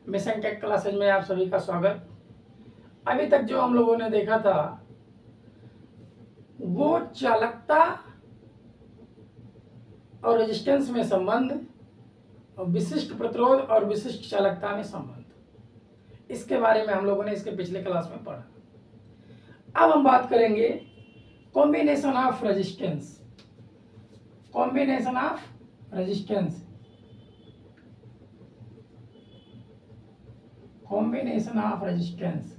Mission take classes में आप सभी का स्वागत। अभी तक जो हम लोगों ने देखा था वो चालकता और रेजिस्टेंस में संबंध और विशिष्ट प्रतिरोध और विशिष्ट चालकता में संबंध, इसके बारे में हम लोगों ने इसके पिछले क्लास में पढ़ा। अब हम बात करेंगे combination of resistance. Combination of resistance, combination of resistance.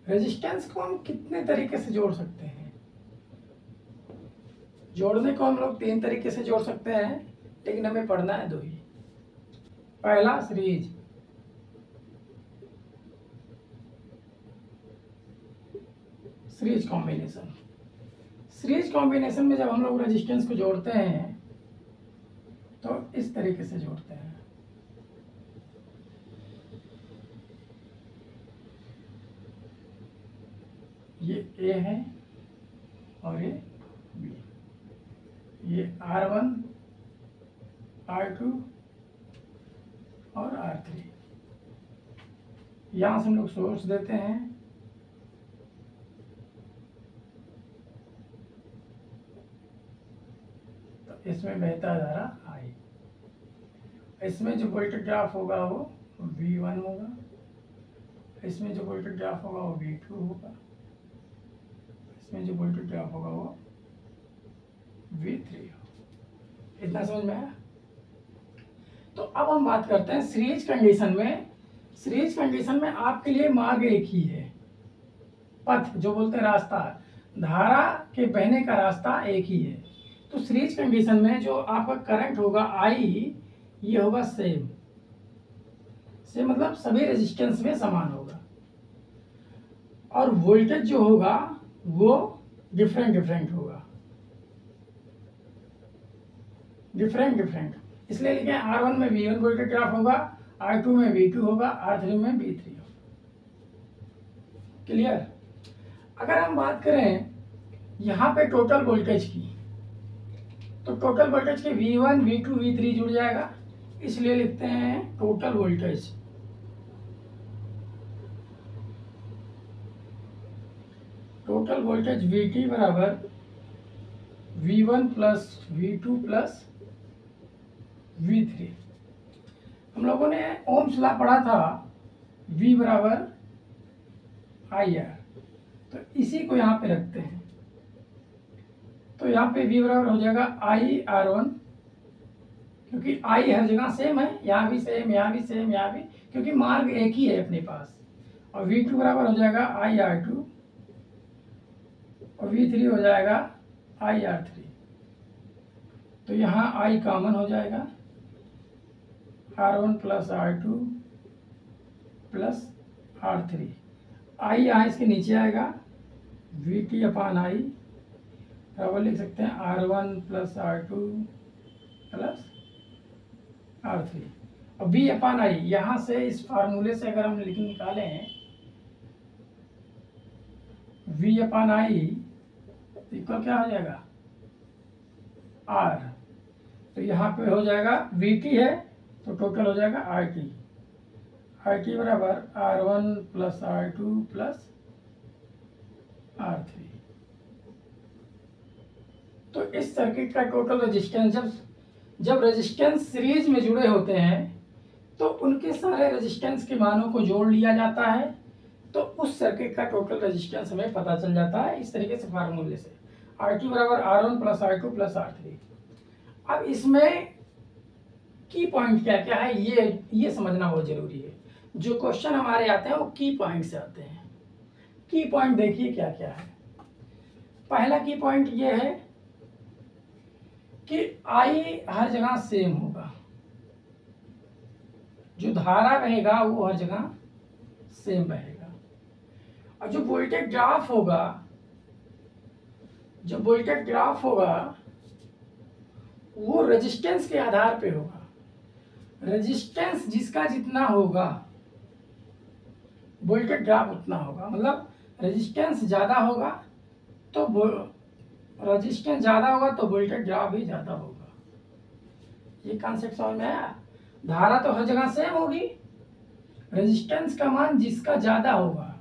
Resistance को हम कितने तरीके से जोड़ सकते हैं? जोड़ने को हम लोग 3 तरीके से जोड़ सकते हैं, लेकिन हमें पढ़ना है 2 ही। पहला series, series combination. Series combination में जब हम लोग रेजिस्टेंस को जोड़ते हैं तो इस तरीके से जोड़ते हैं। ये ए है और ये बी, ये R1, R2 और R3। यहां से हम लोग सोर्स देते हैं, तो इसमें बहता है धारा I। इसमें जो वोल्टेज ड्रॉप होगा वो V1 होगा, इसमें जो वोल्टेज ड्रॉप होगा वो V2 होगा, इसमें जो वोल्टेज ड्रॉप होगा वो V3 होगा। इतना समझ में आया? तो अब हम बात करते हैं सीरीज कंडीशन में। सीरीज कंडीशन में आपके लिए मार्ग एक ही है, पथ जो बोलते हैं रास्ता, धारा के बहने का रास्ता एक ही है। तो सीरीज कंडीशन में जो आपका करंट होगा I, ये होगा सेम मतलब सभी रेजिस्टेंस में समान होगा, और वोल्टेज जो होगा वो डिफरेंट होगा, डिफरेंट। इसलिए लिखे R1 में V1 वोल्टेज ड्रॉप होगा, R2 में V2 होगा, R3 में V3 होगा। क्लियर? अगर हम बात करें यहाँ पे टोटल वोल्टेज की, तो टोटल वोल्टेज के V1, V2, V3 जुड़ जाएगा, इसलिए लिखते हैं total voltage. Total voltage VT बराबर V1 plus V2 plus V3। हम लोगों ने ओम्स लॉ पढ़ा था, V बराबर IR, तो इसी को यहाँ पे रखते हैं। तो यहाँ पे V बराबर हो जाएगा IR1, क्योंकि I हर जगह सेम है, यहाँ भी सेम, यहाँ भी सेम, यहाँ भी, क्योंकि मार्ग एक ही है अपने पास। और V2 बराबर हो जाएगा IR2 और V3 हो जाएगा IR3। तो यहाँ I कॉमन हो जाएगा, R1 plus R2 plus R3। I यहाँ इसके नीचे आएगा, VT अपान I बराबर लिख सकते हैं R1 plus R2 plus R3। और V अपान I यहाँ से इस फार्मूले से अगर हम निकालें V अपान I इक्वल क्या हो जाएगा? R। तो यहाँ पे हो जाएगा VT है तो टोटल हो जाएगा RT बराबर R1 plus R2 plus R3। तो इस सर्किट का टोटल रेजिस्टेंस, जब रेजिस्टेंस सीरीज में जुड़े होते हैं तो उनके सारे रेजिस्टेंस के मानों को जोड़ लिया जाता है, तो उस सर्किट का टोटल रेजिस्टेंस हमें पता चल जाता है इस तरीके से फार्मूले से, RT बराबर R1 plus R2 plus R3। अब इसमें की पॉइंट क्या क्या है ये समझना बहुत जरूरी है। जो क्वेश्चन हमारे आते हैं वो की पॉइंट से आते हैं। की पॉइंट देखिए क्या क्या है। पहला की पॉइंट ये है कि I हर जगह सेम होगा, जो धारा बहेगा वो हर जगह सेम बहेगा, और जो वोल्टेज ड्रॉप होगा वो रेजिस्टेंस के आधार पे होगा। रेजिस्टेंस जिसका जितना होगा वोल्टेज ड्रॉप उतना होगा, मतलब रेजिस्टेंस ज़्यादा होगा तो वोल्टेज ड्रॉप भी ज़्यादा होगा। ये कॉन्सेप्ट समझ में आया। धारा तो हर जगह सेम होगी, रेजिस्टेंस का मान जिसका ज्यादा होगा,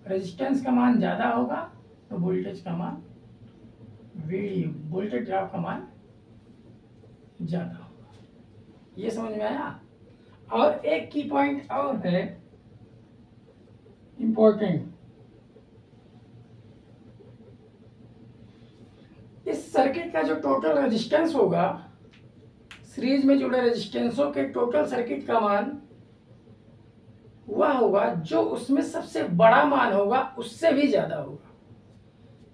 रेजिस्टेंस का मान ज्यादा होगा तो वोल्टेज का मान वी, वोल्टेज ड्रॉप का मान ज्यादा होगा। ये समझ में आया। और एक की पॉइंट और है इंपॉर्टेंट, इस सर्किट का जो टोटल रेजिस्टेंस होगा, सीरीज में जुड़े रेजिस्टेंसों के टोटल सर्किट का मान वह होगा जो उसमें सबसे बड़ा मान होगा उससे भी ज्यादा होगा।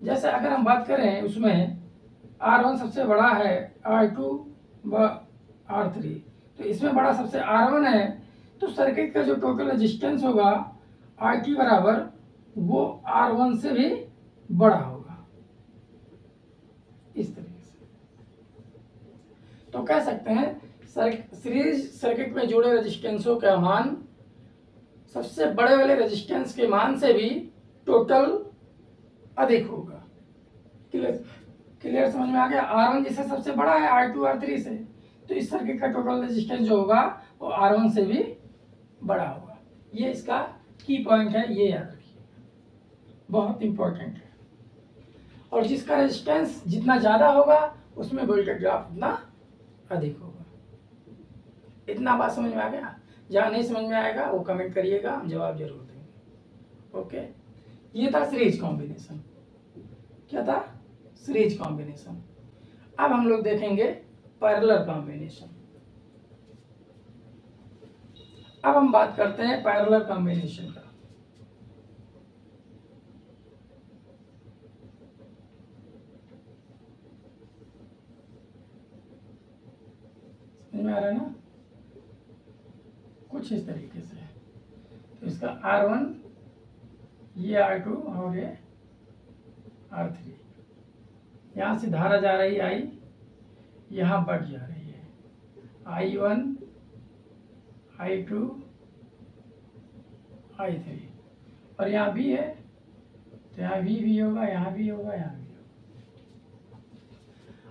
जैसे अगर हम बात करें उसमें R1 सबसे बड़ा है, R2 व R3, तो इसमें बड़ा सबसे R1 है, तो सर्किट का जो टोटल रेजिस्टेंस होगा RT बराबर वो R1 से भी बड़ा होगा। इस तरीके से तो कह सकते हैं सीरीज सर्किट में जुड़े रेजिस्टेंसों का मान सबसे बड़े वाले रेजिस्टेंस के मान से भी टोटल अधिक होगा। क्लियर समझ में आ गया। R1 जिससे सबसे बड़ा है R2 R3 से, तो इस सर्किट का टोटल रेजिस्टेंस जो होगा वो R1 से भी बड़ा होगा। ये इसका की पॉइंट है, ये याद रखिए, बहुत इंपॉर्टेंट है। और जिसका रेजिस्टेंस जितना ज्यादा होगा उसमें वोल्टेज ड्रॉप उतना अधिक होगा। इतना बात समझ में आ गया। जहाँ नहीं समझ में आएगा वो कमेंट करिएगा, हम जवाब जरूर देंगे। ओके, ये था सीरीज कॉम्बिनेशन। क्या था? Series combination. अब हम लोग देखेंगे पैरेलल कॉम्बिनेशन। अब हम बात करते हैं पैरेलल कॉम्बिनेशन का। समझ में आ रहा है ना? कुछ इस तरीके से, तो इसका R1, ये R2 और ये R3, यहाँ से धारा जा रही है I, यहाँ बढ़ जा रही है I1, I2, I3, और यहाँ भी है तो यहाँ भी होगा, यहाँ भी होगा, यहाँ भी होगा।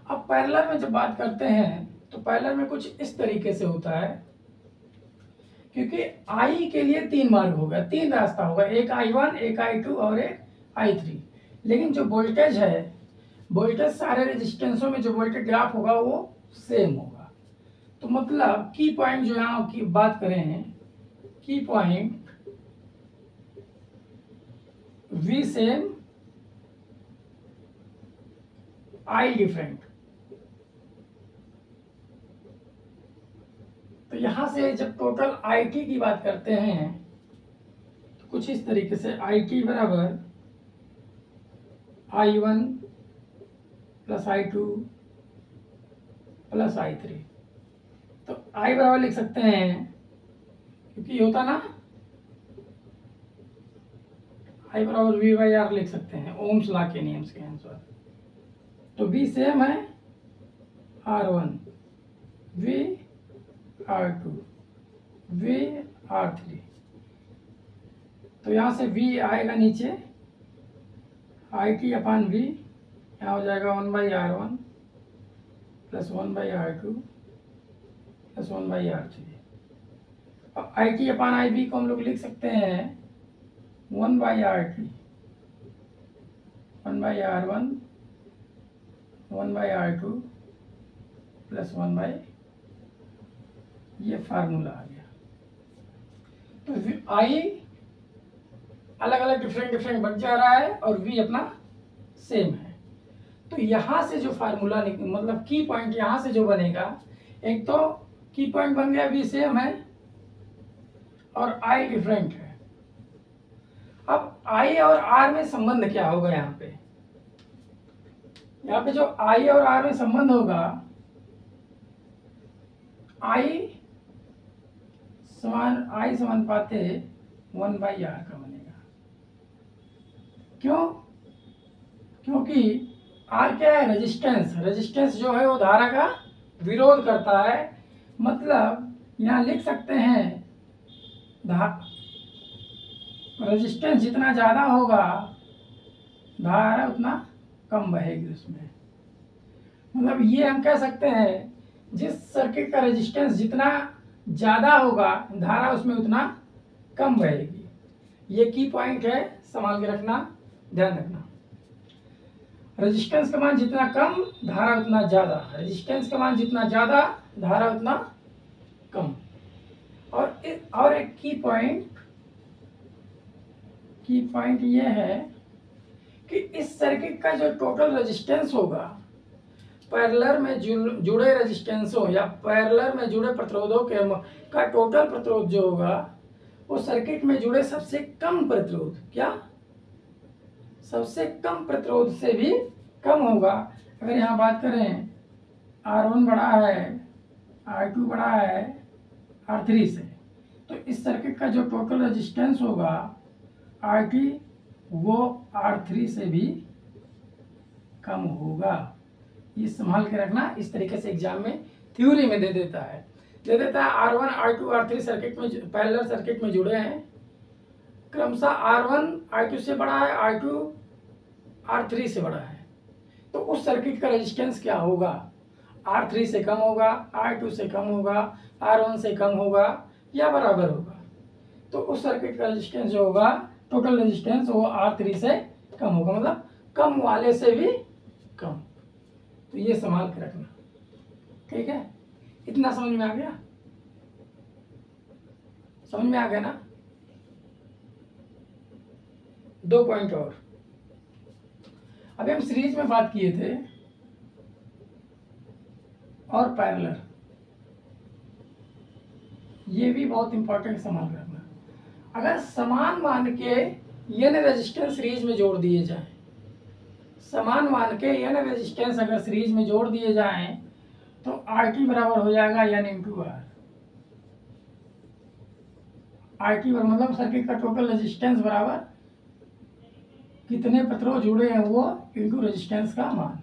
अब पैरेलल में जब बात करते हैं तो पैरेलल में कुछ इस तरीके से होता है, क्योंकि I के लिए 3 मार्ग होगा, 3 रास्ता होगा, एक I1, एक I2 और एक I3। लेकिन जो वोल्टेज है, वोल्टेज सारे रेजिस्टेंसों में जो वोल्टेज ड्रॉप होगा वो सेम होगा। तो मतलब की पॉइंट जो यहाँ की बात करें, की point V same I different. तो यहां से जब टोटल IT की बात करते हैं तो कुछ इस तरीके से IT बराबर I1 plus I2 plus I3। तो I बराबर लिख सकते हैं, क्योंकि होता ना I बराबर V बाई R लिख सकते हैं ओम्स लॉ के नियम के अनुसार। तो V सेम है R1, V R2, V R3। तो यहाँ से V आएगा नीचे, IT अपान V, यहाँ हो जाएगा 1/R1 plus 1/R2 plus 1/R3। और IT अपान IB को हम लोग लिख सकते हैं 1/RT, 1/R1 1/R2 प्लस 1/, ये फार्मूला आ गया। तो I अलग अलग डिफरेंट बन जा रहा है और V अपना सेम है। तो यहां से जो फार्मूला मतलब की पॉइंट यहां से जो बनेगा, एक तो की पॉइंट बन गया V सेम है और I डिफरेंट है। अब I और R में संबंध क्या होगा? यहाँ पे जो I और R में संबंध होगा, I समानुपाते 1/R का बनेगा। क्यों? क्योंकि R क्या है? रेजिस्टेंस। रेजिस्टेंस जो है वो धारा का विरोध करता है। मतलब यहाँ लिख सकते हैं रेजिस्टेंस जितना ज्यादा होगा धारा उतना कम बहेगी उसमें। मतलब ये हम कह सकते हैं जिस सर्किट का रेजिस्टेंस जितना ज़्यादा होगा धारा उसमें उतना कम बहेगी। ये की पॉइंट है, संभाल के रखना, ध्यान रखना। रेजिस्टेंस का मान जितना कम धारा उतना ज़्यादा, रेजिस्टेंस का मान जितना ज़्यादा धारा उतना कम। और एक की पॉइंट ये है कि इस सर्किट का जो टोटल रेजिस्टेंस होगा, पैरेलल में जुड़े रेजिस्टेंसों या पैरेलल में जुड़े प्रतिरोधों का टोटल प्रतिरोध जो होगा वो सर्किट में जुड़े सबसे कम प्रतिरोध, क्या सबसे कम प्रतिरोध से भी कम होगा। अगर यहाँ बात करें R1 बड़ा है, R2 बड़ा है R3 से, तो इस सर्किट का जो टोटल रेजिस्टेंस होगा RT वो R3 से भी कम होगा। ये संभाल के रखना, इस तरीके से एग्जाम में थ्योरी में दे देता है R1 R2 R3 सर्किट में, पैरेलल सर्किट में जुड़े हैं, क्रमशः R1 R2 से बड़ा है, R2 R3 से बड़ा है, तो उस सर्किट का रेजिस्टेंस क्या होगा, R3 से कम होगा, R2 से कम होगा, R1 से कम होगा या बराबर होगा। तो उस सर्किट का रेजिस्टेंस जो होगा टोटल रेजिस्टेंस वो R3 से कम होगा, मतलब कम वाले से भी कम। तो ये संभाल के रखना, ठीक है। इतना समझ में आ गया, समझ में आ गया ना। 2 पॉइंट और अभी हम सीरीज में बात किए थे और पैरेलल, ये भी बहुत इंपॉर्टेंट संभाल के रखना। अगर समान मान के n रेजिस्टेंस सीरीज में जोड़ दिए जाएं, समान मान के n रेजिस्टेंस अगर सीरीज में जोड़ दिए जाएं तो RT बराबर हो जाएगा n इंटू आर। RT मतलब सर्किट का टोटल रेजिस्टेंस बराबर कितने प्रतिरोध जुड़े हैं वो इंटू रेजिस्टेंस का मान।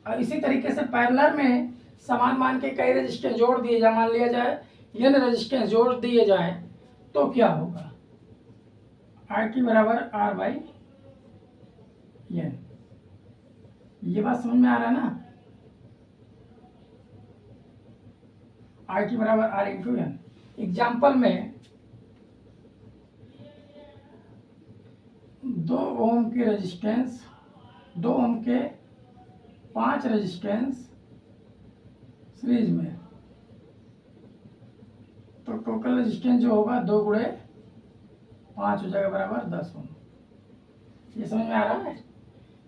और इसी तरीके से पैरेलल में समान मान के कई रेजिस्टेंस जोड़ दिए जाए, मान लिया जाए n रेजिस्टेंस जोड़ दिए जाए तो क्या होगा, RT बराबर R बाई n। ये बात समझ में आ रहा है ना, RT बराबर R इंटू n। एग्जाम्पल में 2 ओम के रेजिस्टेंस, 2 ओम के 5 रेजिस्टेंस सीरीज में, तो टोटल रेजिस्टेंस जो होगा 2 गुणे 5 हो जाएगा बराबर 10 ओम। ये समझ में आ रहा है।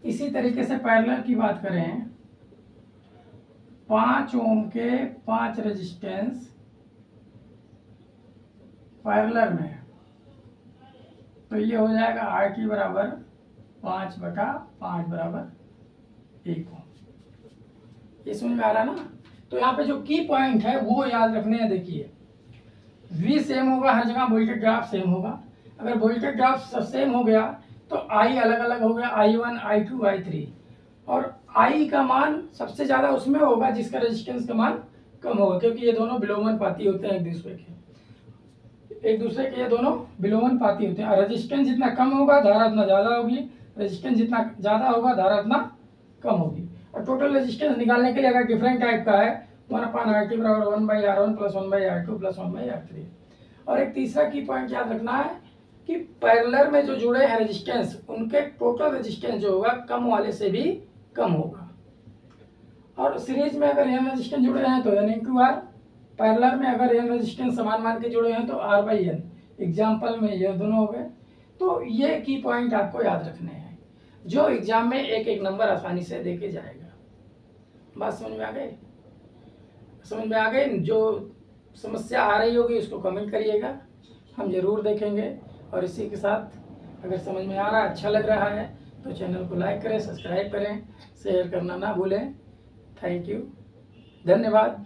इसी तरीके से पैरेलल की बात करें, 5 ओम के 5 रेजिस्टेंस पैरेलल में, तो ये हो जाएगा RT बराबर 5/5 बराबर 1 ओम। ये समझ में आ रहा है ना। तो यहाँ पे जो की पॉइंट है वो याद रखने हैं। देखिए V सेम होगा हर जगह, वोल्टेज ड्रॉप सेम होगा। अगर वोल्टेज ड्रॉप सब सेम हो गया तो I अलग अलग हो गया, I1 I2 I3, और I का मान सबसे ज़्यादा उसमें होगा जिसका रेजिस्टेंस का मान कम होगा, क्योंकि ये दोनों विलोमानुपाती होते हैं एक दूसरे के ये दोनों विलोमानुपाती होते हैं। रेजिस्टेंस जितना कम होगा धारा उतना ज़्यादा होगी, रेजिस्टेंस जितना ज़्यादा होगा धारा उतना कम होगी। और टोटल रेजिस्टेंस निकालने के लिए अगर डिफरेंट टाइप का है 1/RT बराबर 1/R1 plus 1/R2 plus 1/R3। और एक तीसरा की पॉइंट याद रखना है कि पैरेलल में जो जुड़े हैं रेजिस्टेंस उनके टोटल रेजिस्टेंस जो होगा कम वाले से भी कम होगा। और सीरीज में अगर n रेजिस्टेंस जुड़े हैं तो n इंटू आर, पैरेलल में अगर n रेजिस्टेंस समान मान के जुड़े हैं तो R बाई n। एग्जाम्पल में ये दोनों हो गए। तो ये की पॉइंट आपको याद रखने हैं जो एग्जाम में एक एक नंबर आसानी से दे के जाएगा। बात समझ में आ गई, समझ में आ गई। जो समस्या आ रही होगी उसको कमेंट करिएगा, हम जरूर देखेंगे। और इसी के साथ अगर समझ में आ रहा है, अच्छा लग रहा है तो चैनल को लाइक करें, सब्सक्राइब करें, शेयर करना ना भूलें। थैंक यू, धन्यवाद।